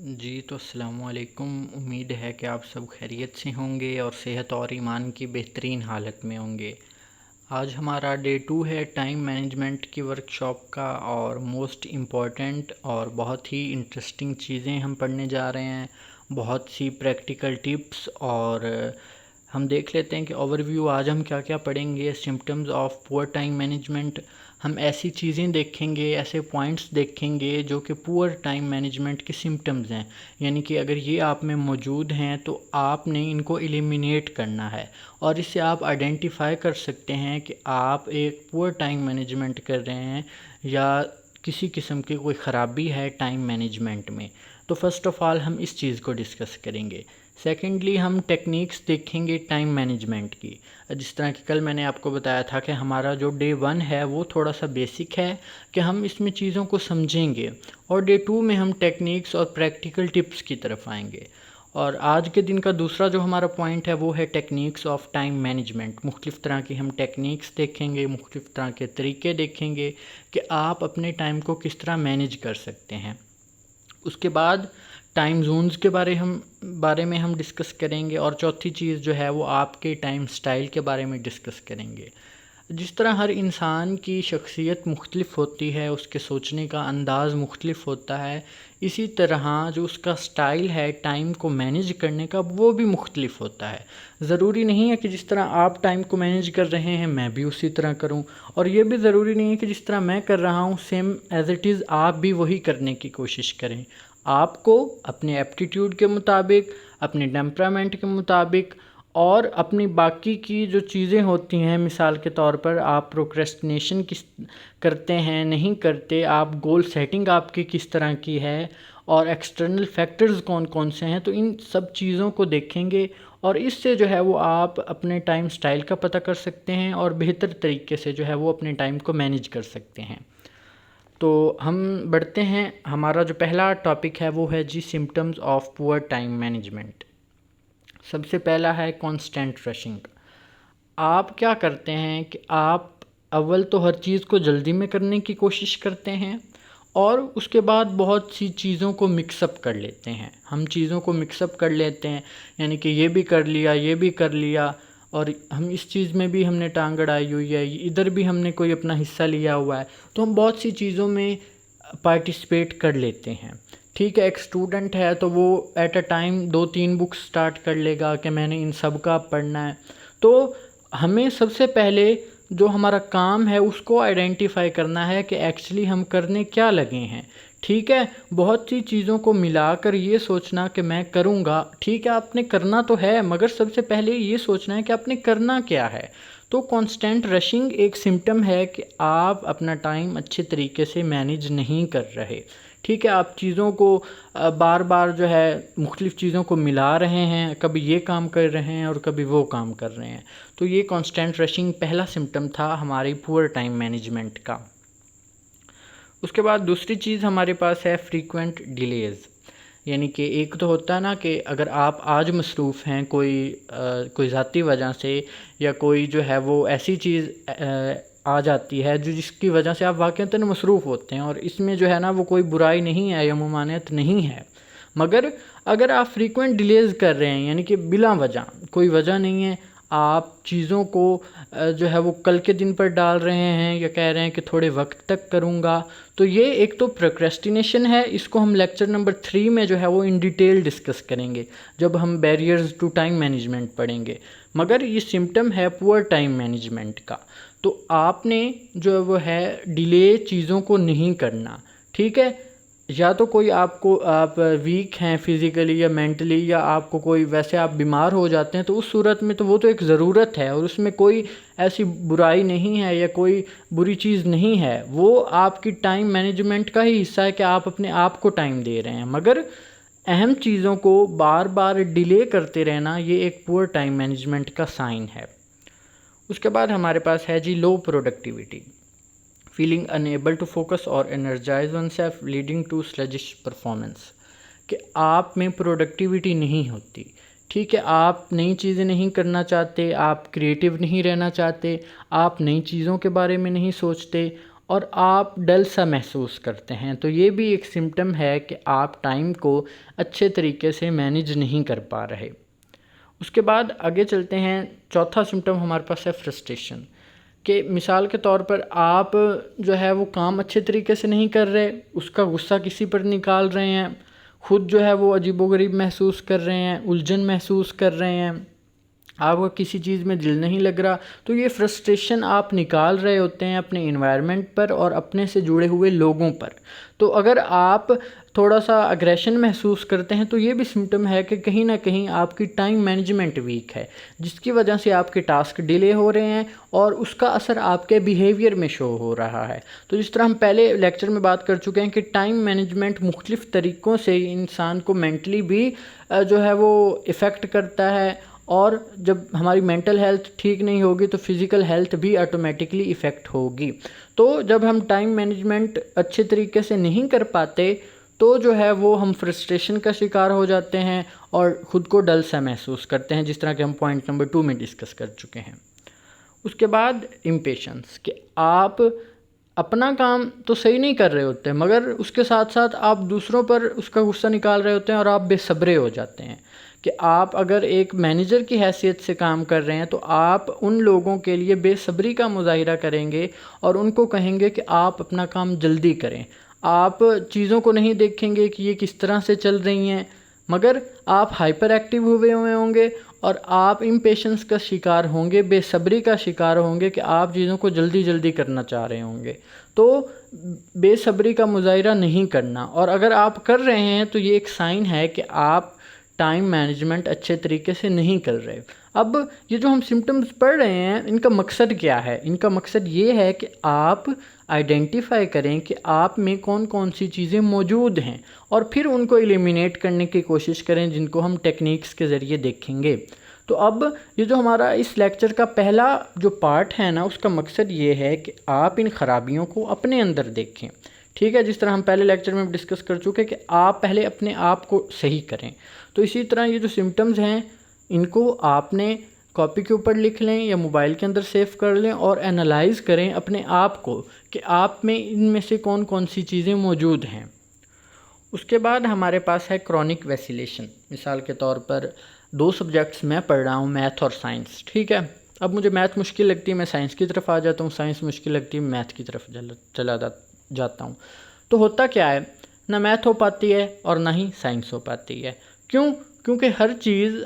जी तो अस्सलाम वालेकुम। उम्मीद है कि आप सब खैरियत से होंगे और सेहत और ईमान की बेहतरीन हालत में होंगे। आज हमारा डे 2 है टाइम मैनेजमेंट की वर्कशॉप का और मोस्ट इम्पॉर्टेंट और बहुत ही इंटरेस्टिंग चीज़ें हम पढ़ने जा रहे हैं। बहुत सी प्रैक्टिकल टिप्स और हम देख लेते हैं कि ओवरव्यू आज हम क्या क्या पढ़ेंगे। Symptoms of poor time management, हम ऐसी चीज़ें देखेंगे, ऐसे पॉइंट्स देखेंगे जो कि पुअर टाइम मैनेजमेंट के सिम्टम्स हैं, यानी कि अगर ये आप में मौजूद हैं तो आपने इनको एलिमिनेट करना है और इससे आप आइडेंटिफाई कर सकते हैं कि आप एक पुअर टाइम मैनेजमेंट कर रहे हैं या किसी किस्म की कोई ख़राबी है टाइम मैनेजमेंट में। तो फ़र्स्ट ऑफ़ ऑल हम इस चीज़ को डिस्कस करेंगे। सेकेंडली हम टेक्निक्स देखेंगे टाइम मैनेजमेंट की। जिस तरह कि कल मैंने आपको बताया था कि हमारा जो डे 1 है वो थोड़ा सा बेसिक है कि हम इसमें चीज़ों को समझेंगे और डे 2 में हम टेक्निक्स और प्रैक्टिकल टिप्स की तरफ आएंगे। और आज के दिन का दूसरा जो हमारा पॉइंट है वो है टेक्निक्स ऑफ टाइम मैनेजमेंट। मुख्तलिफ़ तरह की हम टेक्निक्स देखेंगे, मुख्तलिफ़ तरह के तरीके देखेंगे कि आप अपने टाइम को किस तरह मैनेज कर सकते हैं। उसके बाद टाइम जोन्स के बारे में हम डिस्कस करेंगे और चौथी चीज़ जो है वो आपके टाइम स्टाइल के बारे में डिस्कस करेंगे। जिस तरह हर इंसान की शख्सियत मुख्तलिफ़ होती है, उसके सोचने का अंदाज़ मुख्तलिफ़ होता है, इसी तरह जो उसका स्टाइल है टाइम को मैनेज करने का वो भी मुख्तलिफ़ होता है। ज़रूरी नहीं है कि जिस तरह आप टाइम को मैनेज कर रहे हैं मैं भी उसी तरह करूं, और ये भी ज़रूरी नहीं है कि जिस तरह मैं कर रहा हूं सेम एज़ इट इज़ आप भी वही करने की कोशिश करें। आपको अपने एप्टीट्यूड के मुताबिक, अपने टेम्परामेंट के मुताबिक और अपनी बाकी की जो चीज़ें होती हैं, मिसाल के तौर पर आप प्रोक्रेस्टिनेशन किस करते हैं, नहीं करते, आप गोल सेटिंग आपकी किस तरह की है और एक्सटर्नल फैक्टर्स कौन कौन से हैं, तो इन सब चीज़ों को देखेंगे और इससे जो है वो आप अपने टाइम स्टाइल का पता कर सकते हैं और बेहतर तरीके से जो है वो अपने टाइम को मैनेज कर सकते हैं। तो हम बढ़ते हैं, हमारा जो पहला टॉपिक है वो है जी symptoms of poor time management. सबसे पहला है कांस्टेंट रशिंग। आप क्या करते हैं कि आप अव्वल तो हर चीज़ को जल्दी में करने की कोशिश करते हैं और उसके बाद बहुत सी चीज़ों को मिक्सअप कर लेते हैं। हम चीज़ों को मिक्सअप कर लेते हैं, यानी कि ये भी कर लिया, ये भी कर लिया, और हम इस चीज़ में भी हमने टांग अड़ाई हुई है, इधर भी हमने कोई अपना हिस्सा लिया हुआ है, तो हम बहुत सी चीज़ों में पार्टिसिपेट कर लेते हैं। ठीक है, एक स्टूडेंट है तो वो at a time 2-3 books start कर लेगा कि मैंने इन सब का पढ़ना है। तो हमें सबसे पहले जो हमारा काम है उसको आइडेंटिफाई करना है कि एक्चुअली हम करने क्या लगे हैं। ठीक है, बहुत सी चीज़ों को मिलाकर ये सोचना कि मैं करूँगा, ठीक है आपने करना तो है, मगर सबसे पहले ये सोचना है कि आपने करना क्या है। तो कांस्टेंट रशिंग एक सिम्टम है कि आप अपना टाइम अच्छे तरीके से मैनेज नहीं कर रहे। ठीक है, आप चीज़ों को बार बार जो है मुख्तलिफ़ चीज़ों को मिला रहे हैं, कभी ये काम कर रहे हैं और कभी वो काम कर रहे हैं। तो ये कांस्टेंट रशिंग पहला सिम्टम था हमारी पुअर टाइम मैनेजमेंट का। उसके बाद दूसरी चीज़ हमारे पास है फ्रीक्वेंट डिलेज़। यानी कि एक तो होता है ना कि अगर आप आज मसरूफ़ हैं कोई ज़ाती वजह से, या कोई जो है वो ऐसी चीज़ आ जाती है जो जिसकी वजह से आप वाक़ईतन मसरूफ़ होते हैं, और इसमें जो है ना वो कोई बुराई नहीं है या ममानियत नहीं है। मगर अगर आप फ्रीक्वेंट डिलेज़ कर रहे हैं, यानी कि बिला वजह, कोई वजह नहीं है, आप चीज़ों को जो है वो कल के दिन पर डाल रहे हैं या कह रहे हैं कि थोड़े वक्त तक करूँगा, तो ये एक तो प्रोक्रेस्टिनेशन है। इसको हम लेक्चर नंबर 3 में जो है वो इन डिटेल डिस्कस करेंगे जब हम बैरियर्स टू टाइम मैनेजमेंट पढ़ेंगे। मगर ये सिम्टम है पुअर टाइम मैनेजमेंट का। तो आपने जो है वो है डिले चीज़ों को नहीं करना। ठीक है, या तो कोई आप वीक हैं फिज़िकली या मेंटली, या आपको कोई वैसे आप बीमार हो जाते हैं, तो उस सूरत में तो वो तो एक ज़रूरत है और उसमें कोई ऐसी बुराई नहीं है या कोई बुरी चीज़ नहीं है। वो आपकी टाइम मैनेजमेंट का ही हिस्सा है कि आप अपने आप को टाइम दे रहे हैं। मगर अहम चीज़ों को बार बार डिले करते रहना ये एक पुअर टाइम मैनेजमेंट का साइन है। उसके बाद हमारे पास है जी low productivity, feeling unable to focus और energize oneself leading to sluggish performance. कि आप में प्रोडक्टिविटी नहीं होती। ठीक है, आप नई चीज़ें नहीं करना चाहते, आप क्रिएटिव नहीं रहना चाहते, आप नई चीज़ों के बारे में नहीं सोचते, और आप डल सा महसूस करते हैं, तो ये भी एक सिम्टम है कि आप टाइम को अच्छे तरीके से मैनेज नहीं कर पा रहे। उसके बाद आगे चलते हैं, चौथा सिम्टम हमारे पास है फ्रस्ट्रेशन, कि मिसाल के तौर पर आप जो है वो काम अच्छे तरीके से नहीं कर रहे, उसका गुस्सा किसी पर निकाल रहे हैं, ख़ुद जो है वो अजीबोगरीब महसूस कर रहे हैं, उलझन महसूस कर रहे हैं, आपका किसी चीज़ में दिल नहीं लग रहा, तो ये फ्रस्ट्रेशन आप निकाल रहे होते हैं अपने इन्वायरमेंट पर और अपने से जुड़े हुए लोगों पर। तो अगर आप थोड़ा सा अग्रेशन महसूस करते हैं तो ये भी सिम्टम है कि कहीं ना कहीं आपकी टाइम मैनेजमेंट वीक है, जिसकी वजह से आपके टास्क डिले हो रहे हैं और उसका असर आपके बिहेवियर में शो हो रहा है। तो जिस तरह हम पहले लेक्चर में बात कर चुके हैं कि टाइम मैनेजमेंट मुख्तलिफ़ तरीक़ों से इंसान को मेंटली भी जो है वो इफ़ेक्ट करता है, और जब हमारी मेंटल हेल्थ ठीक नहीं होगी तो फिज़िकल हेल्थ भी ऑटोमेटिकली इफ़ेक्ट होगी। तो जब हम टाइम मैनेजमेंट अच्छे तरीके से नहीं कर पाते तो जो है वो हम फ्रस्ट्रेशन का शिकार हो जाते हैं और ख़ुद को डल सा महसूस करते हैं, जिस तरह के हम पॉइंट नंबर 2 में डिस्कस कर चुके हैं। उसके बाद इम्पेशेंस, कि आप अपना काम तो सही नहीं कर रहे होते मगर उसके साथ साथ आप दूसरों पर उसका गुस्सा निकाल रहे होते हैं और आप बेसब्रे हो जाते हैं। कि आप अगर एक मैनेजर की हैसियत से काम कर रहे हैं तो आप उन लोगों के लिए बेसब्री का मुज़ाहिरा करेंगे और उनको कहेंगे कि आप अपना काम जल्दी करें। आप चीज़ों को नहीं देखेंगे कि ये किस तरह से चल रही हैं, मगर आप हाइपर एक्टिव हुए होंगे और आप इम्पेशेंस का शिकार होंगे, बेसब्री का शिकार होंगे कि आप चीज़ों को जल्दी जल्दी करना चाह रहे होंगे। तो बेसब्री का मुज़ाहिरा नहीं करना, और अगर आप कर रहे हैं तो ये एक साइन है कि आप टाइम मैनेजमेंट अच्छे तरीके से नहीं कर रहे। अब ये जो हम सिम्टम्स पढ़ रहे हैं इनका मकसद क्या है? इनका मकसद ये है कि आप आइडेंटिफाई करें कि आप में कौन कौन सी चीज़ें मौजूद हैं और फिर उनको एलिमिनेट करने की कोशिश करें, जिनको हम टेक्निक्स के ज़रिए देखेंगे। तो अब ये जो हमारा इस लेक्चर का पहला जो पार्ट है ना, उसका मकसद ये है कि आप इन खराबियों को अपने अंदर देखें। ठीक है, जिस तरह हम पहले लेक्चर में डिस्कस कर चुके कि आप पहले अपने आप को सही करें। तो इसी तरह ये जो सिम्टम्स हैं इनको आपने कॉपी के ऊपर लिख लें या मोबाइल के अंदर सेव कर लें और एनालाइज़ करें अपने आप को कि आप में इनमें से कौन कौन सी चीज़ें मौजूद हैं। उसके बाद हमारे पास है क्रॉनिक वैसिलेशन। मिसाल के तौर पर 2 सब्जेक्ट्स मैं पढ़ रहा हूँ, मैथ और साइंस। ठीक है, अब मुझे मैथ मुश्किल लगती है, मैं साइंस की तरफ आ जाता हूँ, साइंस मुश्किल लगती है, मैथ की तरफ चला जाता हूँ। तो होता क्या है, ना मैथ हो पाती है और ना ही साइंस हो पाती है। क्यों? क्योंकि हर चीज़,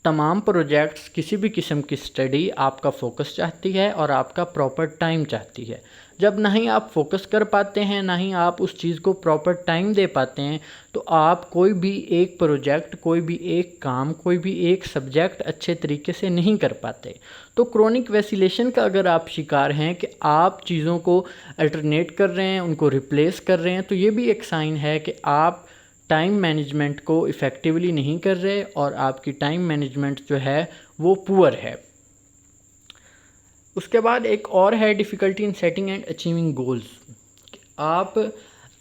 तमाम प्रोजेक्ट्स, किसी भी किस्म की स्टडी आपका फ़ोकस चाहती है और आपका प्रॉपर टाइम चाहती है। जब ना ही आप फोकस कर पाते हैं, ना ही आप उस चीज़ को प्रॉपर टाइम दे पाते हैं, तो आप कोई भी एक प्रोजेक्ट, कोई भी एक काम, कोई भी एक सब्जेक्ट अच्छे तरीके से नहीं कर पाते। तो क्रोनिक वैसिलेशन का अगर आप शिकार हैं कि आप चीज़ों को अल्टरनेट कर रहे हैं, उनको रिप्लेस कर रहे हैं, तो ये भी एक साइन है कि आप टाइम मैनेजमेंट को इफ़ेक्टिवली नहीं कर रहे और आपकी टाइम मैनेजमेंट जो है वो पुअर है। उसके बाद एक और है difficulty in setting and achieving goals. आप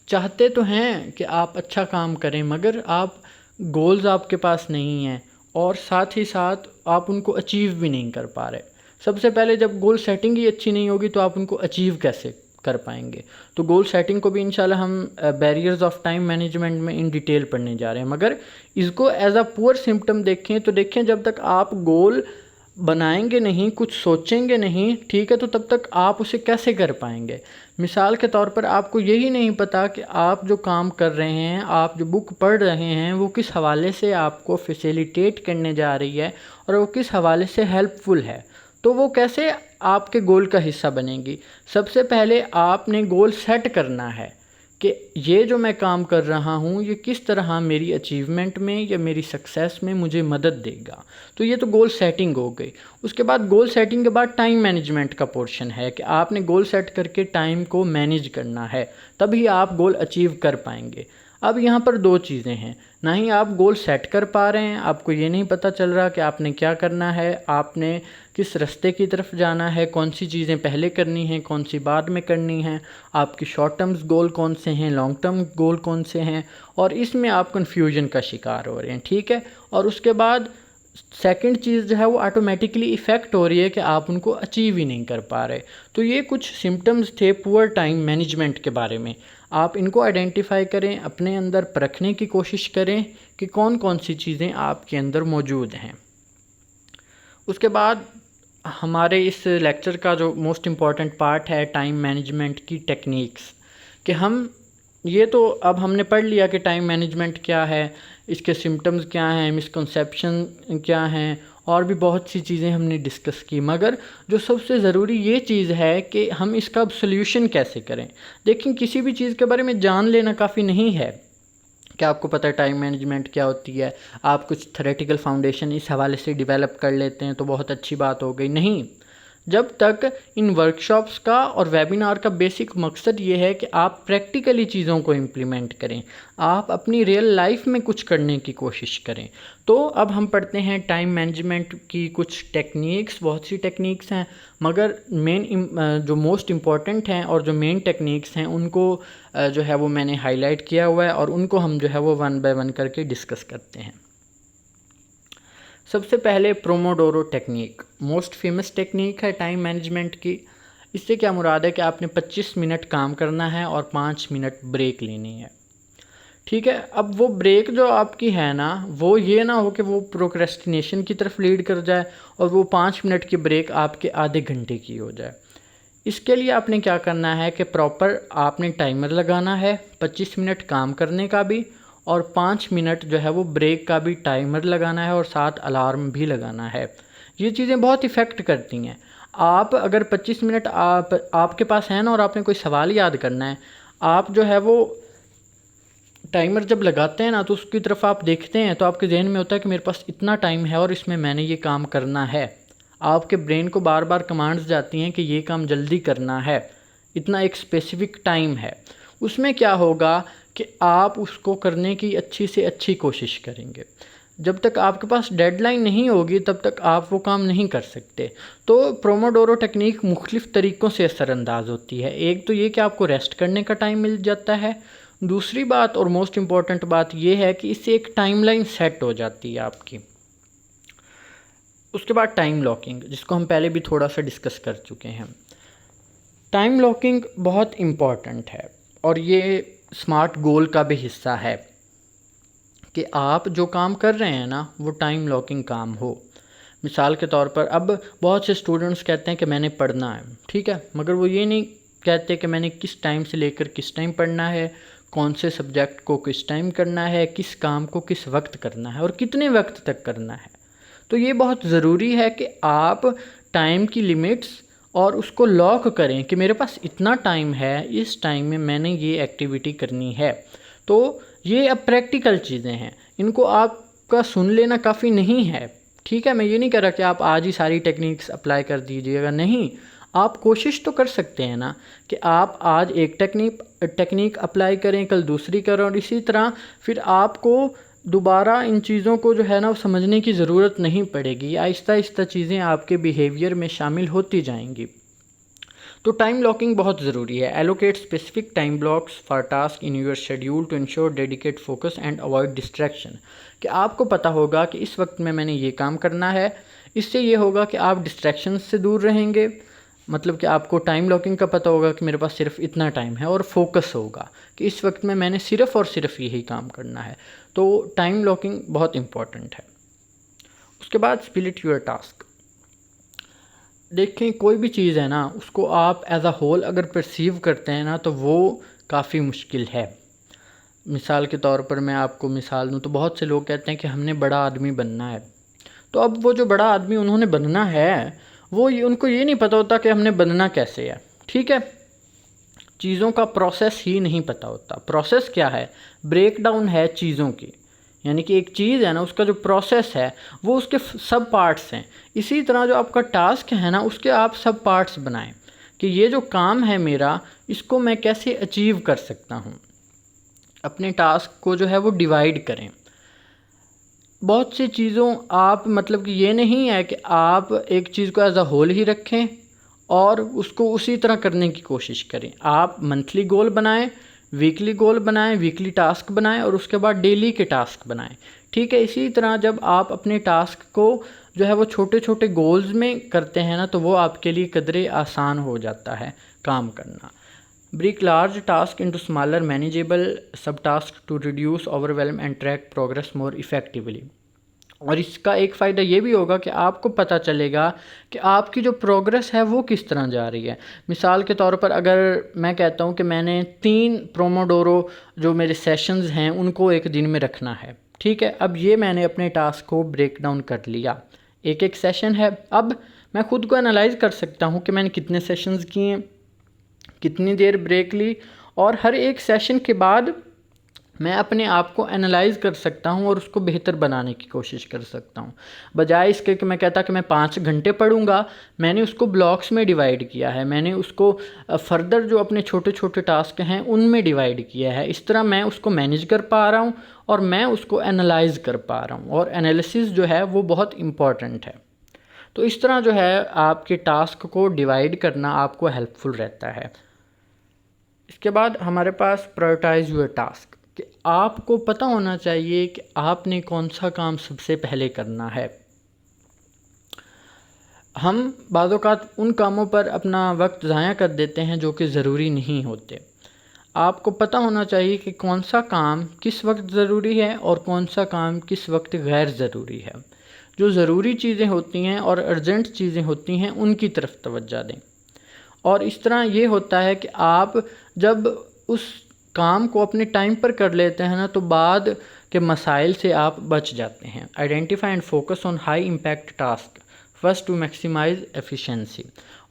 चाहते तो हैं कि आप अच्छा काम करें, मगर आप गोल्स आपके पास नहीं हैं और साथ ही साथ आप उनको अचीव भी नहीं कर पा रहे। सबसे पहले जब गोल सेटिंग ही अच्छी नहीं होगी तो आप उनको अचीव कैसे कर पाएंगे? तो गोल सेटिंग को भी इंशाल्लाह हम बैरियर्स ऑफ टाइम मैनेजमेंट में इन डिटेल पढ़ने जा रहे हैं, मगर इसको एज अ पुअर सिम्टम देखें तो देखें, जब तक आप गोल बनाएंगे नहीं, कुछ सोचेंगे नहीं, ठीक है, तो तब तक आप उसे कैसे कर पाएंगे? मिसाल के तौर पर आपको यही नहीं पता कि आप जो काम कर रहे हैं, आप जो बुक पढ़ रहे हैं, वो किस हवाले से आपको फैसिलिटेट करने जा रही है और वो किस हवाले से हेल्पफुल है, तो वो कैसे आपके गोल का हिस्सा बनेगी? सबसे पहले आपने गोल सेट करना है कि ये जो मैं काम कर रहा हूँ ये किस तरह मेरी अचीवमेंट में या मेरी सक्सेस में मुझे मदद देगा। तो ये तो गोल सेटिंग हो गई। उसके बाद गोल सेटिंग के बाद टाइम मैनेजमेंट का पोर्शन है कि आपने गोल सेट करके टाइम को मैनेज करना है, तभी आप गोल अचीव कर पाएंगे। अब यहाँ पर 2 चीज़ें हैं, ना ही आप गोल सेट कर पा रहे हैं, आपको ये नहीं पता चल रहा कि आपने क्या करना है, आपने किस रास्ते की तरफ जाना है, कौन सी चीज़ें पहले करनी हैं, कौन सी बाद में करनी हैं, आपकी शॉर्ट टर्म्स गोल कौन से हैं, लॉन्ग टर्म गोल कौन से हैं, और इसमें आप कन्फ्यूजन का शिकार हो रहे हैं। ठीक है, और उसके बाद सेकंड चीज़ जो है वो ऑटोमेटिकली इफ़ेक्ट हो रही है कि आप उनको अचीव ही नहीं कर पा रहे। तो ये कुछ सिम्टम्स थे पुअर टाइम मैनेजमेंट के बारे में। आप इनको आइडेंटिफाई करें, अपने अंदर परखने की कोशिश करें कि कौन कौन सी चीज़ें आपके अंदर मौजूद हैं। उसके बाद हमारे इस लेक्चर का जो मोस्ट इम्पॉर्टेंट पार्ट है टाइम मैनेजमेंट की टेक्निक्स, कि हम ये तो अब हमने पढ़ लिया कि टाइम मैनेजमेंट क्या है, इसके सिम्टम्स क्या हैं, मिसकंसेप्शन क्या हैं, और भी बहुत सी चीज़ें हमने डिस्कस की। मगर जो सबसे ज़रूरी ये चीज़ है कि हम इसका अब सोल्यूशन कैसे करें। देखिए, किसी भी चीज़ के बारे में जान लेना काफ़ी नहीं है कि आपको पता है टाइम मैनेजमेंट क्या होती है, आप कुछ थ्योरेटिकल फाउंडेशन इस हवाले से डेवलप कर लेते हैं तो बहुत अच्छी बात हो गई। नहीं, जब तक इन वर्कशॉप्स का और वेबिनार का बेसिक मकसद ये है कि आप प्रैक्टिकली चीज़ों को इम्प्लीमेंट करें, आप अपनी रियल लाइफ में कुछ करने की कोशिश करें। तो अब हम पढ़ते हैं टाइम मैनेजमेंट की कुछ टेक्निक्स। बहुत सी टेक्निक्स हैं, मगर जो मोस्ट इम्पॉर्टेंट हैं और जो मेन टेक्निक्स हैं उनको जो है वो मैंने हाईलाइट किया हुआ है, और उनको हम जो है वो वन बाय वन करके डिस्कस करते हैं। सबसे पहले pomodoro technique most famous technique है टाइम मैनेजमेंट की। इससे क्या मुराद है कि आपने 25 मिनट काम करना है और 5 मिनट ब्रेक लेनी है। ठीक है, अब वो ब्रेक जो आपकी है ना, वो ये ना हो कि वो प्रोक्रेस्टिनेशन की तरफ लीड कर जाए और वो 5 मिनट की ब्रेक आपके आधे घंटे की हो जाए। इसके लिए आपने क्या करना है कि प्रॉपर आपने टाइमर लगाना है 25 मिनट काम करने का भी, और 5 मिनट जो है वो ब्रेक का भी टाइमर लगाना है, और साथ अलार्म भी लगाना है। ये चीज़ें बहुत इफ़ेक्ट करती हैं। आप अगर 25 मिनट आपके पास है ना, और आपने कोई सवाल याद करना है, आप जो है वो टाइमर जब लगाते हैं ना तो उसकी तरफ आप देखते हैं तो आपके जहन में होता है कि मेरे पास इतना टाइम है और इसमें मैंने ये काम करना है। आपके ब्रेन को बार बार कमांड्स जाती हैं कि ये काम जल्दी करना है, इतना एक स्पेसिफिक टाइम है। उसमें क्या होगा कि आप उसको करने की अच्छी से अच्छी कोशिश करेंगे। जब तक आपके पास डेडलाइन नहीं होगी तब तक आप वो काम नहीं कर सकते। तो प्रोमोडोरो टेक्निक मुख्तलिफ़ तरीक़ों से असरअंदाज होती है। एक तो ये कि आपको रेस्ट करने का टाइम मिल जाता है। दूसरी बात और मोस्ट इम्पॉर्टेंट बात यह है कि इससे एक टाइमलाइन सेट हो जाती है आपकी। उसके बाद टाइम लॉकिंग, जिसको हम पहले भी थोड़ा सा डिस्कस कर चुके हैं। टाइम लॉकिंग बहुत इम्पॉर्टेंट है और ये स्मार्ट गोल का भी हिस्सा है कि आप जो काम कर रहे हैं ना वो टाइम लॉकिंग काम हो। मिसाल के तौर पर अब बहुत से स्टूडेंट्स कहते हैं कि मैंने पढ़ना है, ठीक है, मगर वो ये नहीं कहते कि मैंने किस टाइम से लेकर किस टाइम पढ़ना है, कौन से सब्जेक्ट को किस टाइम करना है, किस काम को किस वक्त करना है और कितने वक्त तक करना है। तो ये बहुत ज़रूरी है कि आप टाइम की लिमिट्स और उसको लॉक करें कि मेरे पास इतना टाइम है, इस टाइम में मैंने ये एक्टिविटी करनी है। तो ये अब प्रैक्टिकल चीज़ें हैं, इनको आपका सुन लेना काफ़ी नहीं है, ठीक है। मैं ये नहीं कह रहा कि आप आज ही सारी टेक्निक्स अप्लाई कर दीजिएगा, नहीं, आप कोशिश तो कर सकते हैं ना कि आप आज एक टेक्निक अप्लाई करें, कल दूसरी करें, और इसी तरह फिर आपको दोबारा इन चीज़ों को जो है ना वो समझने की ज़रूरत नहीं पड़ेगी। आहिस्ता आहिस्ता चीज़ें आपके बिहेवियर में शामिल होती जाएंगी। तो टाइम लॉकिंग बहुत ज़रूरी है। Allocate specific time blocks for task in your schedule to ensure dedicate focus and avoid distraction. कि आपको पता होगा कि इस वक्त में मैंने ये काम करना है। इससे ये होगा कि आप डिस्ट्रैक्शन से दूर रहेंगे, मतलब कि आपको टाइम लॉकिंग का पता होगा कि मेरे पास सिर्फ इतना टाइम है, और फोकस होगा कि इस वक्त में मैंने सिर्फ़ और सिर्फ यही काम करना है। तो टाइम लॉकिंग बहुत इम्पॉर्टेंट है। उसके बाद स्प्लिट योर टास्क। देखें, कोई भी चीज़ है ना उसको आप एज अ होल अगर परसीव करते हैं ना तो वो काफ़ी मुश्किल है। मिसाल के तौर पर मैं आपको मिसाल दूँ तो बहुत से लोग कहते हैं कि हमने बड़ा आदमी बनना है। तो अब वो जो बड़ा आदमी उन्होंने बनना है वो उनको ये नहीं पता होता कि हमने बनना कैसे है, ठीक है। चीज़ों का प्रोसेस ही नहीं पता होता। प्रोसेस क्या है? ब्रेक डाउन है चीज़ों की, यानी कि एक चीज़ है ना उसका जो प्रोसेस है वो उसके सब पार्ट्स हैं। इसी तरह जो आपका टास्क है ना उसके आप सब पार्ट्स बनाएं कि ये जो काम है मेरा, इसको मैं कैसे अचीव कर सकता हूँ। अपने टास्क को जो है वो डिवाइड करें। बहुत सी चीज़ों आप मतलब कि ये नहीं है कि आप एक चीज़ को एज अ होल ही रखें और उसको उसी तरह करने की कोशिश करें। आप मंथली गोल बनाएं, वीकली गोल बनाएं, वीकली टास्क बनाएं और उसके बाद डेली के टास्क बनाएं। ठीक है, इसी तरह जब आप अपने टास्क को जो है वो छोटे छोटे गोल्स में करते हैं ना, तो वो आपके लिए कदरे आसान हो जाता है काम करना। Break large task into smaller manageable sub task to reduce overwhelm and track progress more effectively. और इसका एक फ़ायदा ये भी होगा कि आपको पता चलेगा कि आपकी जो प्रोग्रेस है वो किस तरह जा रही है। मिसाल के तौर पर अगर मैं कहता हूँ कि मैंने 3 प्रोमोडोरो जो मेरे सेशंस हैं उनको एक दिन में रखना है, ठीक है। अब ये मैंने अपने टास्क को ब्रेक डाउन कर लिया, एक एक सेशन है। अब मैं ख़ुद को एनालाइज कर सकता हूँ कि मैंने कितने सेशंस किए, कितनी देर ब्रेक ली, और हर एक सेशन के बाद मैं अपने आप को एनालाइज कर सकता हूँ और उसको बेहतर बनाने की कोशिश कर सकता हूँ। बजाय इसके कि मैं कहता कि मैं 5 घंटे पढ़ूँगा, मैंने उसको ब्लॉक्स में डिवाइड किया है, मैंने उसको फर्दर जो अपने छोटे छोटे टास्क हैं उनमें डिवाइड किया है। इस तरह मैं उसको मैनेज कर पा रहा हूँ और मैं उसको एनालाइज कर पा रहा हूँ, और एनालिसिस जो है वो बहुत इम्पॉर्टेंट है। तो इस तरह जो है आपके टास्क को डिवाइड करना आपको हेल्पफुल रहता है। इसके बाद हमारे पास प्रायोरिटाइज योर टास्क, कि आपको पता होना चाहिए कि आपने कौन सा काम सबसे पहले करना है। हम बाज़ औक़ात उन कामों पर अपना वक्त ज़ाया कर देते हैं जो कि ज़रूरी नहीं होते। आपको पता होना चाहिए कि कौन सा काम किस वक्त ज़रूरी है और कौन सा काम किस वक्त गैर ज़रूरी है। जो ज़रूरी चीज़ें होती हैं और अर्जेंट चीज़ें होती हैं उनकी तरफ तवज्जो दें। और इस तरह ये होता है कि आप जब उस काम को अपने टाइम पर कर लेते हैं ना, तो बाद के मसाइल से आप बच जाते हैं। Identify and focus on high impact task first to maximize efficiency.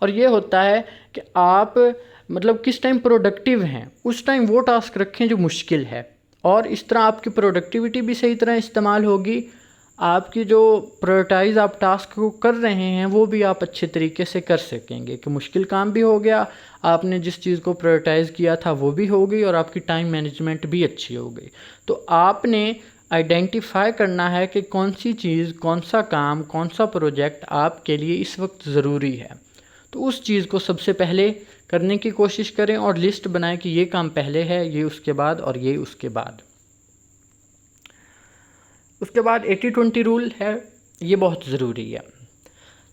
और ये होता है कि आप मतलब किस टाइम प्रोडक्टिव हैं उस टाइम वो टास्क रखें जो मुश्किल है, और इस तरह आपकी प्रोडक्टिविटी भी सही तरह इस्तेमाल होगी। आपकी जो प्रायोरिटाइज़ आप टास्क को कर रहे हैं वो भी आप अच्छे तरीके से कर सकेंगे कि मुश्किल काम भी हो गया, आपने जिस चीज़ को प्रायोरिटाइज़ किया था वो भी हो गई, और आपकी टाइम मैनेजमेंट भी अच्छी हो गई। तो आपने आइडेंटिफाई करना है कि कौन सी चीज़, कौन सा काम, कौन सा प्रोजेक्ट आपके लिए इस वक्त ज़रूरी है। तो उस चीज़ को सबसे पहले करने की कोशिश करें और लिस्ट बनाएं कि ये काम पहले है, ये उसके बाद और ये उसके बाद। उसके बाद 80-20 रूल है, ये बहुत ज़रूरी है।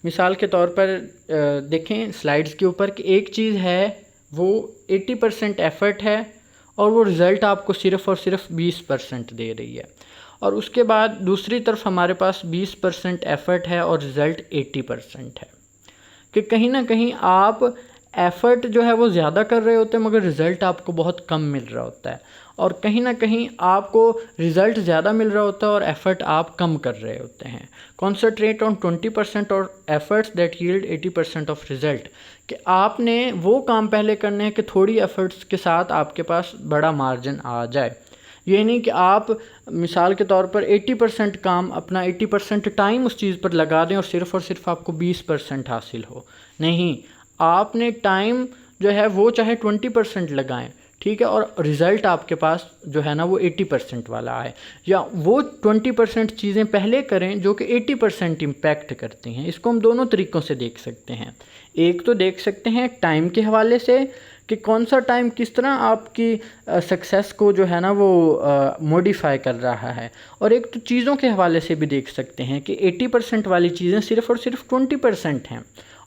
मिसाल के तौर पर देखें स्लाइड्स के ऊपर कि एक चीज़ है वो 80% एफ़र्ट है और वो रिज़ल्ट आपको सिर्फ़ और सिर्फ 20% दे रही है, और उसके बाद दूसरी तरफ हमारे पास 20% एफ़र्ट है और रिज़ल्ट 80% है। कि कहीं ना कहीं आप एफ़र्ट जो है वो ज़्यादा कर रहे होते हैं मगर रिज़ल्ट आपको बहुत कम मिल रहा होता है, और कहीं ना कहीं आपको रिज़ल्ट ज़्यादा मिल रहा होता है और एफ़र्ट आप कम कर रहे होते हैं। कॉन्सनट्रेट ऑन 20% और efforts that yield 80% of result, कि आपने वो काम पहले करने हैं कि थोड़ी एफ़र्ट्स के साथ आपके पास बड़ा मार्जिन आ जाए। ये नहीं कि आप मिसाल के तौर पर 80% काम अपना 80% टाइम उस चीज़ पर लगा दें और सिर्फ आपको 20% हासिल हो। नहीं, आपने टाइम जो है वो चाहे 20% लगाएं, ठीक है, और रिज़ल्ट आपके पास जो है ना वो 80% वाला आए, या वो 20% चीज़ें पहले करें जो कि 80% इम्पैक्ट करती हैं। इसको हम दोनों तरीक़ों से देख सकते हैं। एक तो देख सकते हैं टाइम के हवाले से कि कौन सा टाइम किस तरह आपकी सक्सेस को जो है ना वो मॉडिफाई कर रहा है, और एक तो चीज़ों के हवाले से भी देख सकते हैं कि 80% वाली चीज़ें सिर्फ़ और सिर्फ 20% हैं,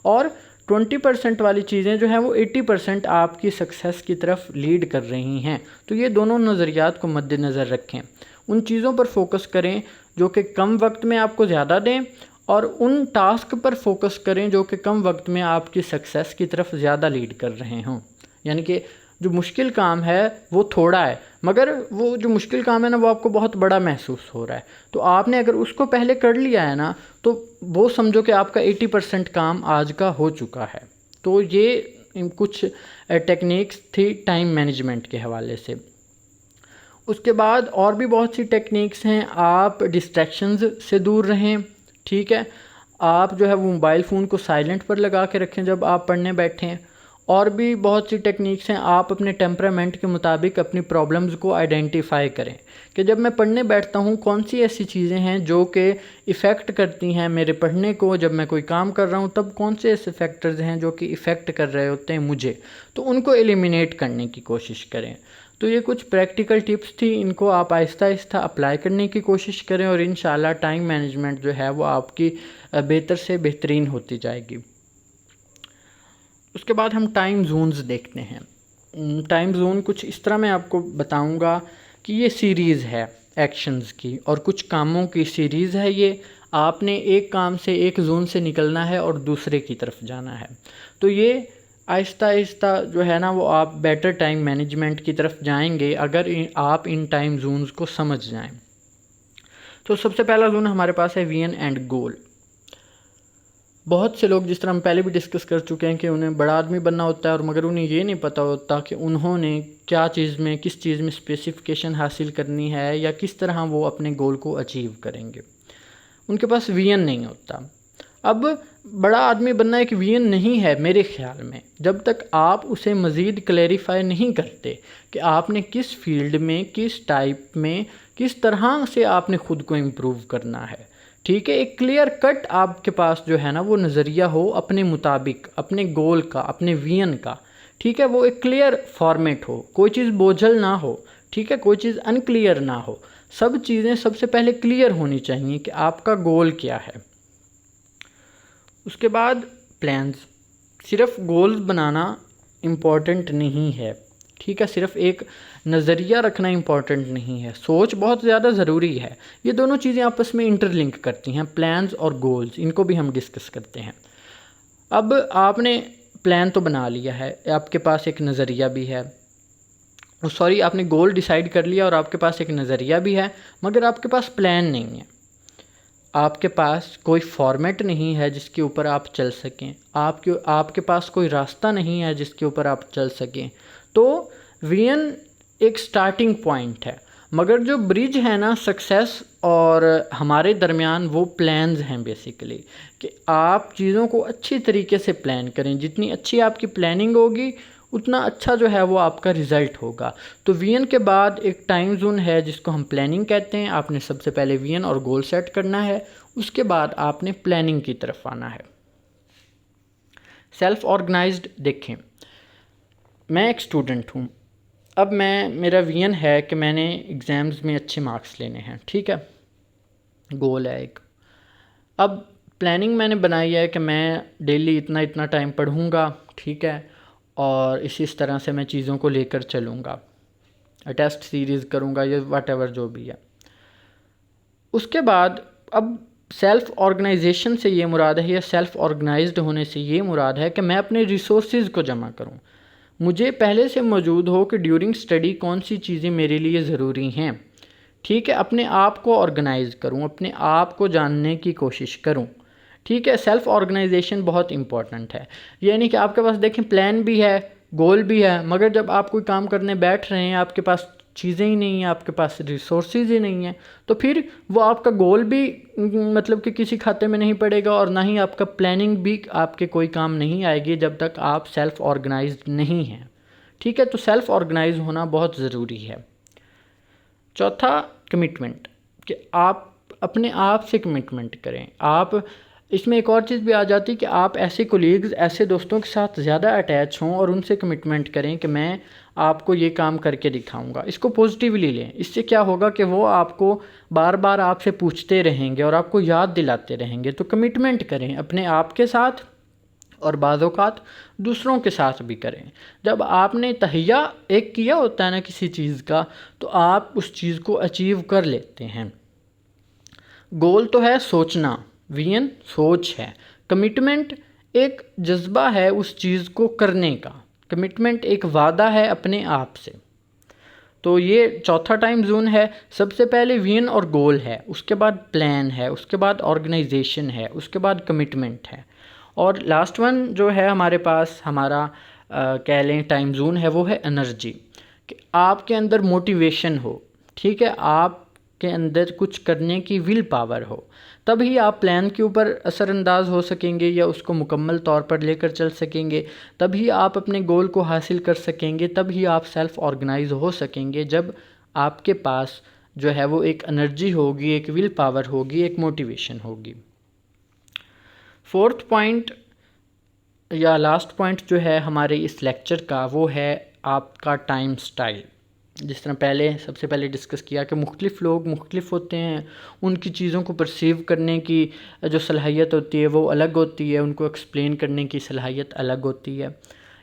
और 20% वाली चीज़ें जो हैं वो 80% आपकी सक्सेस की तरफ लीड कर रही हैं। तो ये दोनों नज़रियात को मद्देनज़र रखें, उन चीज़ों पर फोकस करें जो कि कम वक्त में आपको ज़्यादा दें, और उन टास्क पर फोकस करें जो कि कम वक्त में आपकी सक्सेस की तरफ ज़्यादा लीड कर रहे हों। यानी कि जो मुश्किल काम है वो थोड़ा है मगर वो जो मुश्किल काम है ना वो आपको बहुत बड़ा महसूस हो रहा है, तो आपने अगर उसको पहले कर लिया है ना तो वो समझो कि आपका 80% काम आज का हो चुका है। तो ये कुछ टेक्निक्स थी टाइम मैनेजमेंट के हवाले से। उसके बाद और भी बहुत सी टेक्निक्स हैं। आप डिस्ट्रैक्शंस से दूर रहें, ठीक है। आप जो है वो मोबाइल फ़ोन को साइलेंट पर लगा के रखें जब आप पढ़ने बैठें। और भी बहुत सी टेक्निक्स हैं। आप अपने टेम्परामेंट के मुताबिक अपनी प्रॉब्लम्स को आइडेंटिफाई करें कि जब मैं पढ़ने बैठता हूँ कौन सी ऐसी चीज़ें हैं जो कि इफ़ेक्ट करती हैं मेरे पढ़ने को। जब मैं कोई काम कर रहा हूँ तब कौन से ऐसे फैक्टर्स हैं जो कि इफ़ेक्ट कर रहे होते हैं मुझे, तो उनको एलिमिनेट करने की कोशिश करें। तो तो ये कुछ प्रैक्टिकल टिप्स थी, इनको आप आहिस्ता आहिस्ता अप्लाई करने की कोशिश करें और इंशाल्लाह टाइम मैनेजमेंट जो है वो आपकी बेहतर से बेहतरीन होती जाएगी। उसके बाद हम टाइम जोन्स देखते हैं। टाइम जोन कुछ इस तरह मैं आपको बताऊंगा कि ये सीरीज़ है एक्शंस की और कुछ कामों की सीरीज़ है। ये आपने एक काम से एक जोन से निकलना है और दूसरे की तरफ जाना है। तो ये आहिस्ता आहिस्ता जो है ना वो आप बेटर टाइम मैनेजमेंट की तरफ जाएंगे अगर आप इन टाइम जोन्स को समझ जाएं। तो सबसे पहला जोन हमारे पास है विजन एंड गोल। बहुत से लोग, जिस तरह हम पहले भी डिस्कस कर चुके हैं, कि उन्हें बड़ा आदमी बनना होता है और मगर उन्हें ये नहीं पता होता कि उन्होंने क्या चीज़ में, किस चीज़ में स्पेसिफिकेशन हासिल करनी है या किस तरह वो अपने गोल को अचीव करेंगे। उनके पास विजन नहीं होता। अब बड़ा आदमी बनना एक विजन नहीं है मेरे ख्याल में, जब तक आप उसे मज़ीद क्लैरिफाई नहीं करते कि आपने किस फील्ड में, किस टाइप में, किस तरह से आपने ख़ुद को इम्प्रूव करना है। ठीक है, एक क्लियर कट आपके पास जो है ना वो नज़रिया हो अपने मुताबिक, अपने गोल का, अपने विजन का। ठीक है, वो एक क्लियर फॉर्मेट हो, कोई चीज़ बोझल ना हो। ठीक है, कोई चीज़ अनक्लियर ना हो। सब चीज़ें सबसे पहले क्लियर होनी चाहिए कि आपका गोल क्या है। उसके बाद प्लान्स। सिर्फ गोल्स बनाना इम्पॉर्टेंट नहीं है। ठीक है, सिर्फ एक नज़रिया रखना इम्पॉर्टेंट नहीं है, सोच बहुत ज़्यादा ज़रूरी है। ये दोनों चीज़ें आपस में इंटरलिंक करती हैं, प्लान्स और गोल्स। इनको भी हम डिस्कस करते हैं। अब आपने प्लान तो बना लिया है, आपके पास एक नज़रिया भी है, सॉरी आपने गोल डिसाइड कर लिया और आपके पास एक नज़रिया भी है, मगर आपके पास प्लान नहीं है। आपके पास कोई फॉर्मेट नहीं है जिसके ऊपर आप चल सकें, आपके पास कोई रास्ता नहीं है जिसके ऊपर आप चल सकें। तो विजन एक स्टार्टिंग पॉइंट है, मगर जो ब्रिज है ना सक्सेस और हमारे दरमियान, वो प्लान्स हैं बेसिकली, कि आप चीज़ों को अच्छी तरीके से प्लान करें। जितनी अच्छी आपकी प्लानिंग होगी उतना अच्छा जो है वो आपका रिज़ल्ट होगा। तो विजन के बाद एक टाइम जोन है जिसको हम प्लानिंग कहते हैं। आपने सबसे पहले विजन और गोल सेट करना है, उसके बाद आपने प्लानिंग की तरफ आना है। सेल्फ ऑर्गेनाइज्ड देखें, मैं एक स्टूडेंट हूँ। अब मेरा विजन है कि मैंने एग्ज़ाम्स में अच्छे मार्क्स लेने हैं। ठीक है, गोल है एक। अब प्लानिंग मैंने बनाई है कि मैं डेली इतना इतना टाइम पढ़ूँगा। ठीक है, और इस तरह से मैं चीज़ों को लेकर चलूँगा, टेस्ट सीरीज़ करूँगा या व्हाटएवर जो भी है। उसके बाद अब सेल्फ़ ऑर्गेनाइजेशन से ये मुराद है, या सेल्फ़ ऑर्गेनाइज्ड होने से ये मुराद है कि मैं अपने रिसोर्सेज को जमा करूँ। मुझे पहले से मौजूद हो कि ड्यूरिंग स्टडी कौन सी चीज़ें मेरे लिए ज़रूरी हैं। ठीक है, अपने आप को ऑर्गेनाइज़ करूँ, अपने आप को जानने की कोशिश करूँ। ठीक है, सेल्फ़ ऑर्गेनाइजेशन बहुत इंपॉर्टेंट है। यानी कि आपके पास देखें प्लान भी है, गोल भी है, मगर जब आप कोई काम करने बैठ रहे हैं, आपके पास चीज़ें ही नहीं हैं, आपके पास रिसोर्सेज ही नहीं हैं, तो फिर वो आपका गोल भी मतलब कि किसी खाते में नहीं पड़ेगा और ना ही आपका प्लानिंग भी आपके कोई काम नहीं आएगी जब तक आप सेल्फ़ ऑर्गेनाइज्ड नहीं हैं। ठीक है, तो सेल्फ़ ऑर्गेनाइज होना बहुत ज़रूरी है। चौथा, कमिटमेंट, कि आप अपने आप से कमिटमेंट करें। आप इसमें एक और चीज़ भी आ जाती है कि आप ऐसे कोलीग्स, ऐसे दोस्तों के साथ ज़्यादा अटैच हों और उनसे कमिटमेंट करें कि मैं आपको ये काम करके दिखाऊंगा। इसको पॉजिटिवली लें। इससे क्या होगा कि वो आपको बार बार आपसे पूछते रहेंगे और आपको याद दिलाते रहेंगे। तो कमिटमेंट करें अपने आप के साथ और बाज़-औक़ात दूसरों के साथ भी करें। जब आपने तहैया एक किया होता है ना किसी चीज़ का, तो आप उस चीज़ को अचीव कर लेते हैं। गोल तो है सोचना, विजन सोच है, कमिटमेंट एक जज्बा है उस चीज़ को करने का। कमिटमेंट एक वादा है अपने आप से। तो ये चौथा टाइम जोन है। सबसे पहले विजन और गोल है, उसके बाद प्लान है, उसके बाद ऑर्गेनाइजेशन है, उसके बाद कमिटमेंट है, और लास्ट वन जो है हमारे पास, हमारा कह लें टाइम जोन है, वो है एनर्जी, कि आपके अंदर मोटिवेशन हो। ठीक है, आपके अंदर कुछ करने की विल पावर हो, तभी आप प्लान के ऊपर असरअंदाज हो सकेंगे या उसको मुकम्मल तौर पर लेकर चल सकेंगे। तभी आप अपने गोल को हासिल कर सकेंगे, तभी आप सेल्फ़ ऑर्गेनाइज हो सकेंगे, जब आपके पास जो है वो एक एनर्जी होगी, एक विल पावर होगी, एक मोटिवेशन होगी। फोर्थ पॉइंट या लास्ट पॉइंट जो है हमारे इस लेक्चर का, वो है आपका टाइम स्टाइल, जिस तरह सबसे पहले डिस्कस किया कि मुख्तलिफ़ लोग मुख्तलिफ़ होते हैं, उनकी चीज़ों को परसीव करने की जो सलाहियत होती है वो अलग होती है, उनको एक्सप्लेन करने की सलाहियत अलग होती है।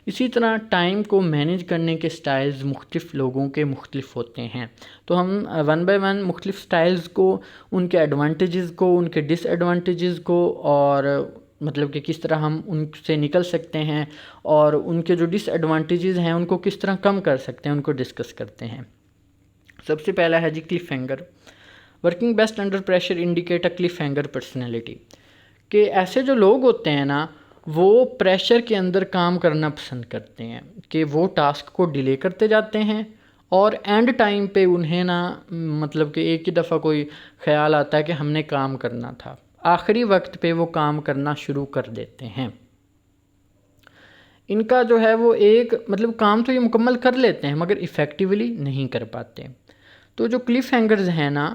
इसी तरह टाइम को मैनेज करने के स्टाइल्स मुख्तलिफ़ लोगों के मुख्तलिफ़ होते हैं। तो हम वन बाय वन मुख्तलिफ़ स्टाइल्स को, उनके एडवांटेजेस को, उनके डिसएडवांटेजेस को, और मतलब कि किस तरह हम उनसे निकल सकते हैं और उनके जो डिसएडवांटेजेस हैं उनको किस तरह कम कर सकते हैं, उनको डिस्कस करते हैं। सबसे पहला है जी cliffhanger. Working best under pressure indicate a cliffhanger personality. कि ऐसे जो लोग होते हैं ना, वो प्रेशर के अंदर काम करना पसंद करते हैं, कि वो टास्क को डिले करते जाते हैं और एंड टाइम पे उन्हें ना, मतलब कि एक ही दफ़ा कोई ख़्याल आता है कि हमने काम करना था, आखिरी वक्त पे वो काम करना शुरू कर देते हैं। इनका जो है वो एक मतलब काम तो ये मुकम्मल कर लेते हैं मगर इफ़ेक्टिवली नहीं कर पाते। तो जो क्लिफ हैंगर्स हैं ना,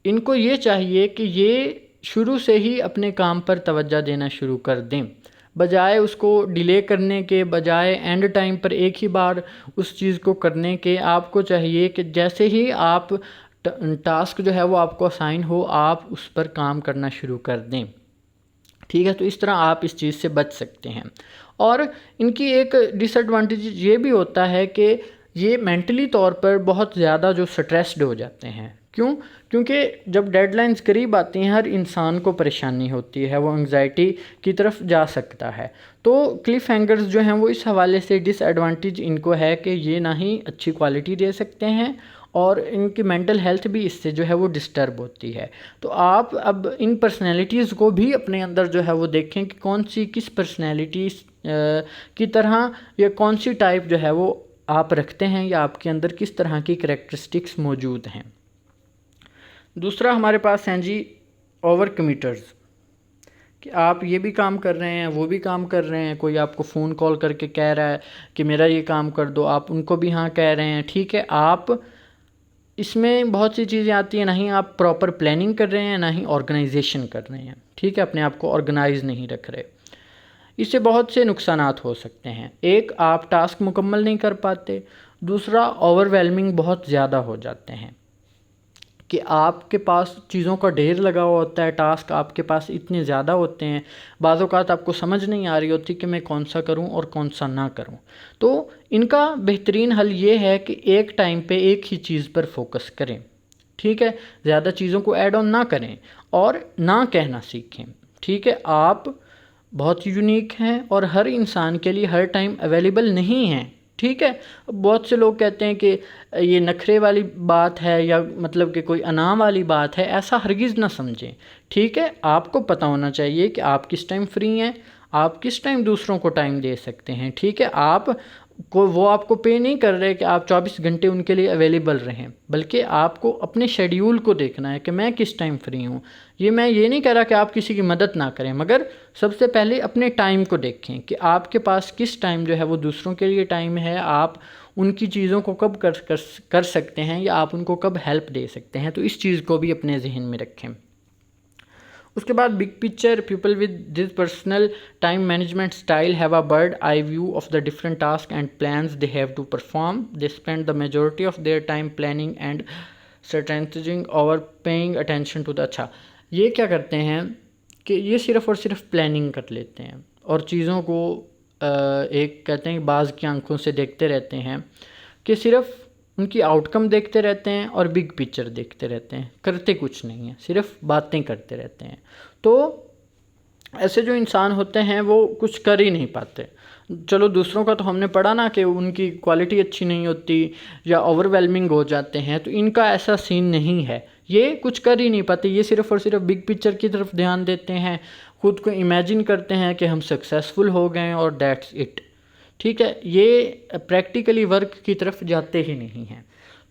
इनको ये चाहिए कि ये शुरू से ही अपने काम पर तवज्जो देना शुरू कर दें, बजाय उसको डिले करने के, बजाय एंड टाइम पर एक ही बार उस चीज़ को करने के। आपको चाहिए कि जैसे ही आप टास्क जो है वो आपको असाइन हो, आप उस पर काम करना शुरू कर दें। ठीक है, तो इस तरह आप इस चीज़ से बच सकते हैं। और इनकी एक डिसएडवांटेज ये भी होता है कि ये मेंटली तौर पर बहुत ज़्यादा जो स्ट्रेस्ड हो जाते हैं। क्यों? क्योंकि जब डेडलाइंस करीब आती हैं हर इंसान को परेशानी होती है, वो एंग्जाइटी की तरफ जा सकता है। तो क्लिफ हैंगर्स जो हैं वो इस हवाले से डिसएडवांटेज इनको है कि ये ना ही अच्छी क्वालिटी दे सकते हैं और इनकी मेंटल हेल्थ भी इससे जो है वो डिस्टर्ब होती है। तो आप अब इन पर्सनैलिटीज़ को भी अपने अंदर जो है वो देखें कि कौन सी किस पर्सनैलिटीज़ की तरह या कौन सी टाइप जो है वो आप रखते हैं या आपके अंदर किस तरह की करैक्टरिस्टिक्स मौजूद हैं। दूसरा हमारे पास हैं जी ओवर कमिटर्स, कि आप ये भी काम कर रहे हैं, वो भी काम कर रहे हैं, कोई आपको फ़ोन कॉल करके कह रहा है कि मेरा ये काम कर दो, आप उनको भी हाँ कह रहे हैं। ठीक है, आप इसमें बहुत सी चीज़ें आती हैं, ना ही आप प्रॉपर प्लानिंग कर रहे हैं, ना ही ऑर्गेनाइजेशन कर रहे हैं। ठीक है, अपने आप को ऑर्गेनाइज नहीं रख रहे। इससे बहुत से नुकसानात हो सकते हैं। एक, आप टास्क मुकम्मल नहीं कर पाते। दूसरा, ओवरवेलमिंग बहुत ज़्यादा हो जाते हैं कि आपके पास चीज़ों का ढेर लगा हुआ होता है, टास्क आपके पास इतने ज़्यादा होते हैं, बाज़ औक़ात आपको समझ नहीं आ रही होती कि मैं कौन सा करूं और कौन सा ना करूं। तो इनका बेहतरीन हल ये है कि एक टाइम पे एक ही चीज़ पर फोकस करें। ठीक है, ज़्यादा चीज़ों को ऐड ऑन ना करें और ना कहना सीखें। ठीक है, आप बहुत यूनिक हैं और हर इंसान के लिए हर टाइम अवेलेबल नहीं हैं। ठीक है, बहुत से लोग कहते हैं कि ये नखरे वाली बात है या मतलब कि कोई अनाम वाली बात है, ऐसा हरगिज़ ना समझें। ठीक है, आपको पता होना चाहिए कि आप किस टाइम फ्री हैं, आप किस टाइम दूसरों को टाइम दे सकते हैं। ठीक है, वो आपको पे नहीं कर रहे कि आप 24 घंटे उनके लिए अवेलेबल रहें, बल्कि आपको अपने शेड्यूल को देखना है कि मैं किस टाइम फ्री हूँ। मैं ये नहीं कह रहा कि आप किसी की मदद ना करें, मगर सबसे पहले अपने टाइम को देखें कि आपके पास किस टाइम जो है वो दूसरों के लिए टाइम है, आप उनकी चीज़ों को कब कर सकते हैं या आप उनको कब हेल्प दे सकते हैं। तो इस चीज़ को भी अपने जहन में रखें। उसके बाद big picture, people with this personal time management style have a bird eye view of the different task and plans they have to perform. They spend the majority of their time planning and strategizing over paying attention to the. अच्छा, ये क्या करते हैं कि ये सिर्फ़ और सिर्फ प्लानिंग कर लेते हैं और चीज़ों को एक कहते हैं बाज़ की आंखों से देखते रहते हैं, कि सिर्फ़ उनकी आउटकम देखते रहते हैं और बिग पिक्चर देखते रहते हैं, करते कुछ नहीं है, सिर्फ बातें करते रहते हैं। तो ऐसे जो इंसान होते हैं वो कुछ कर ही नहीं पाते। चलो दूसरों का तो हमने पढ़ा ना कि उनकी क्वालिटी अच्छी नहीं होती या ओवरवेलमिंग हो जाते हैं, तो इनका ऐसा सीन नहीं है, ये कुछ कर ही नहीं पाते। ये सिर्फ़ और सिर्फ बिग पिक्चर की तरफ ध्यान देते हैं, खुद को इमेजिन करते हैं कि हम सक्सेसफुल हो गए और दैट्स इट। ठीक है, ये प्रैक्टिकली वर्क की तरफ जाते ही नहीं हैं।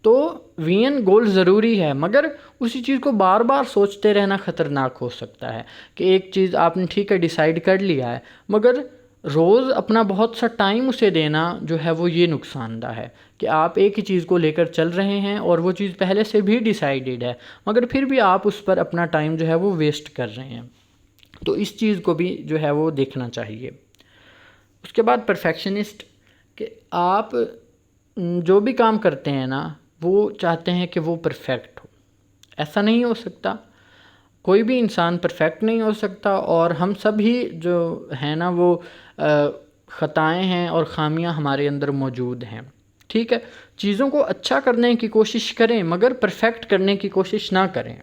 तो वीएन गोल ज़रूरी है, मगर उसी चीज़ को बार बार सोचते रहना ख़तरनाक हो सकता है कि एक चीज़ आपने ठीक है डिसाइड कर लिया है, मगर रोज़ अपना बहुत सा टाइम उसे देना जो है वो ये नुकसानदा है कि आप एक ही चीज़ को लेकर चल रहे हैं और वो चीज़ पहले से भी डिसाइडेड है, मगर फिर भी आप उस पर अपना टाइम जो है वो वेस्ट कर रहे हैं। तो इस चीज़ को भी जो है वो देखना चाहिए। उसके बाद परफेक्शनिस्ट, कि आप जो भी काम करते हैं ना, वो चाहते हैं कि वो परफेक्ट हो। ऐसा नहीं हो सकता, कोई भी इंसान परफेक्ट नहीं हो सकता, और हम सभी जो हैं ना वो ख़ताएँ हैं और ख़ामियाँ हमारे अंदर मौजूद हैं। ठीक है, चीज़ों को अच्छा करने की कोशिश करें मगर परफेक्ट करने की कोशिश ना करें।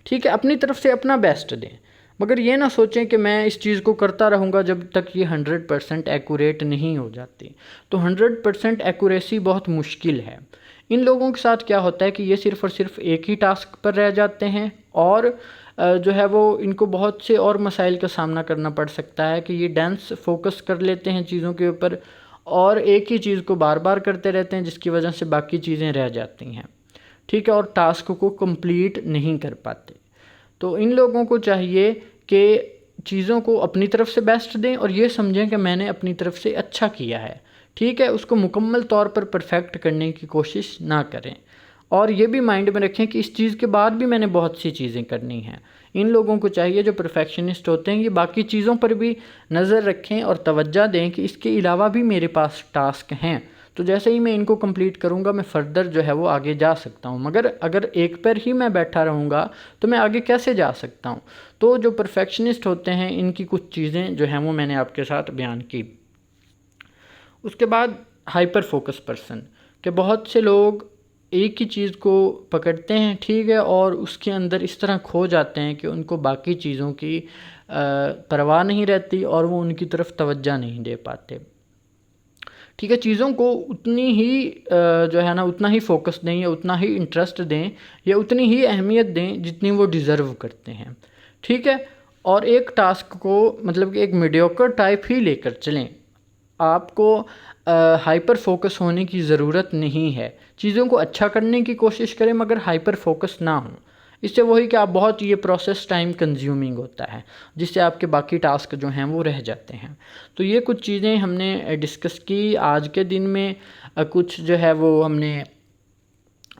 ठीक है, अपनी तरफ से अपना बेस्ट दें, मगर ये ना सोचें कि मैं इस चीज़ को करता रहूँगा जब तक ये 100% एक्यूरेट नहीं हो जाती। तो 100% एक्यूरेसी बहुत मुश्किल है। इन लोगों के साथ क्या होता है कि ये सिर्फ़ और सिर्फ एक ही टास्क पर रह जाते हैं, और जो है वो इनको बहुत से और मसाइल का सामना करना पड़ सकता है कि ये डेंस फोकस कर लेते हैं चीज़ों के ऊपर, और एक ही चीज़ को बार बार करते रहते हैं, जिसकी वजह से बाकी चीज़ें रह जाती हैं। ठीक है, और टास्क को कंप्लीट नहीं कर पाते। तो इन लोगों को चाहिए कि चीज़ों को अपनी तरफ से बेस्ट दें और ये समझें कि मैंने अपनी तरफ से अच्छा किया है। ठीक है, उसको मुकम्मल तौर पर परफेक्ट करने की कोशिश ना करें, और ये भी माइंड में रखें कि इस चीज़ के बाद भी मैंने बहुत सी चीज़ें करनी हैं। इन लोगों को चाहिए, जो परफेक्शनिस्ट होते हैं, ये बाकी चीज़ों पर भी नज़र रखें और तवज्जो दें कि इसके अलावा भी मेरे पास टास्क हैं, तो जैसे ही मैं इनको कंप्लीट करूँगा मैं फ़र्दर जो है वो आगे जा सकता हूँ। मगर अगर एक पर ही मैं बैठा रहूँगा तो मैं आगे कैसे जा सकता हूँ। तो जो परफेक्शनिस्ट होते हैं, इनकी कुछ चीज़ें जो हैं वो मैंने आपके साथ बयान की। उसके बाद हाइपर फोकस पर्सन, कि बहुत से लोग एक ही चीज़ को पकड़ते हैं, ठीक है, और उसके अंदर इस तरह खो जाते हैं कि उनको बाकी चीज़ों की परवाह नहीं रहती और वो उनकी तरफ तवज्जो नहीं दे पाते। ठीक है, चीज़ों को उतनी ही जो है ना उतना ही फोकस दें, या उतना ही इंटरेस्ट दें, या उतनी ही अहमियत दें जितनी वो डिज़र्व करते हैं। ठीक है, और एक टास्क को मतलब कि एक मीडियोकर टाइप ही लेकर चलें। आपको हाइपर फोकस होने की ज़रूरत नहीं है। चीज़ों को अच्छा करने की कोशिश करें मगर हाइपर फोकस ना हो। इससे वही कि आप बहुत ये प्रोसेस टाइम कंज्यूमिंग होता है, जिससे आपके बाकी टास्क जो हैं वो रह जाते हैं। तो ये कुछ चीज़ें हमने डिस्कस की आज के दिन में। कुछ जो है वो हमने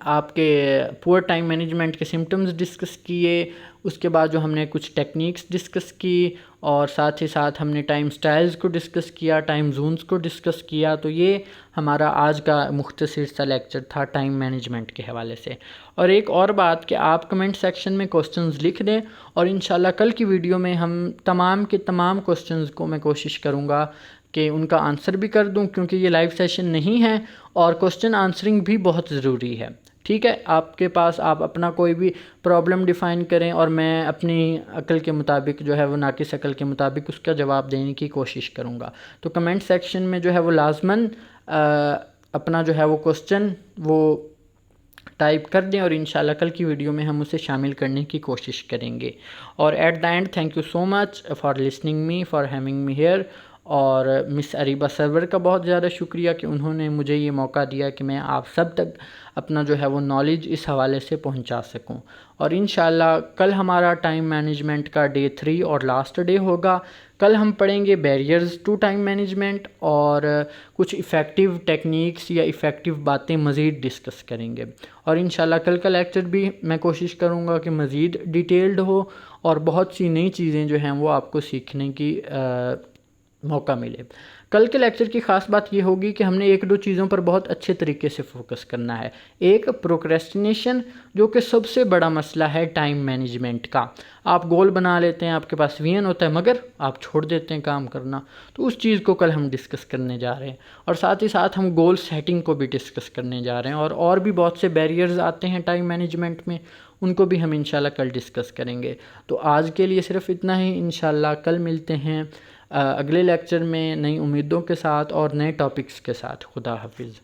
आपके पुअर टाइम मैनेजमेंट के सिम्टम्स डिस्कस किए, उसके बाद जो हमने कुछ टेक्निक्स डिस्कस की, और साथ ही साथ हमने टाइम स्टाइल्स को डिस्कस किया, टाइम जोन्स को डिस्कस किया। तो ये हमारा आज का मुख्तसर सा लेक्चर था टाइम मैनेजमेंट के हवाले से। और एक और बात कि आप कमेंट सेक्शन में क्वेश्चंस लिख दें, और इंशाल्लाह कल की वीडियो में हम तमाम के तमाम क्वेश्चंस को मैं कोशिश करूँगा कि उनका आंसर भी कर दूं, क्योंकि ये लाइव सेशन नहीं है और क्वेश्चन आंसरिंग भी बहुत ज़रूरी है। ठीक है, आपके पास आप अपना कोई भी प्रॉब्लम डिफ़ाइन करें और मैं अपनी अक्ल के मुताबिक जो है वो नाकिस अक्ल के मुताबिक उसका जवाब देने की कोशिश करूँगा। तो कमेंट सेक्शन में जो है वो लाजमन अपना जो है वो क्वेश्चन वो टाइप कर दें, और इंशाल्लाह कल की वीडियो में हम उसे शामिल करने की कोशिश करेंगे। और at the end, thank you so much for listening me, for having me here. और मिस अरीबा सरवर का बहुत ज़्यादा शुक्रिया कि उन्होंने मुझे ये मौका दिया कि मैं आप सब तक अपना जो है वो नॉलेज इस हवाले से पहुंचा सकूं। और इंशाल्लाह कल हमारा टाइम मैनेजमेंट का डे 3 और लास्ट डे होगा। कल हम पढ़ेंगे बैरियर्स टू टाइम मैनेजमेंट, और कुछ इफ़ेक्टिव टेक्निक्स या इफ़ेक्टिव बातें मज़ीद डिस्कस करेंगे। और इंशाल्लाह कल का लेक्चर भी मैं कोशिश करूँगा कि मज़ीद डिटेल्ड हो, और बहुत सी नई चीज़ें जो हैं वो आपको सीखने की मौका मिले। कल के लेक्चर की ख़ास बात ये होगी कि हमने एक दो चीज़ों पर बहुत अच्छे तरीके से फोकस करना है। एक, प्रोक्रेस्टिनेशन, जो कि सबसे बड़ा मसला है टाइम मैनेजमेंट का। आप गोल बना लेते हैं, आपके पास विजन होता है, मगर आप छोड़ देते हैं काम करना। तो उस चीज़ को कल हम डिस्कस करने जा रहे हैं, और साथ ही साथ हम गोल सेटिंग को भी डिस्कस करने जा रहे हैं। और भी बहुत से बैरियर्स आते हैं टाइम मैनेजमेंट में, उनको भी हम इंशाल्लाह कल डिस्कस करेंगे। तो आज के लिए सिर्फ इतना ही। इंशाल्लाह कल मिलते हैं अगले लेक्चर में नई उम्मीदों के साथ और नए टॉपिक्स के साथ। खुदा हाफिज़।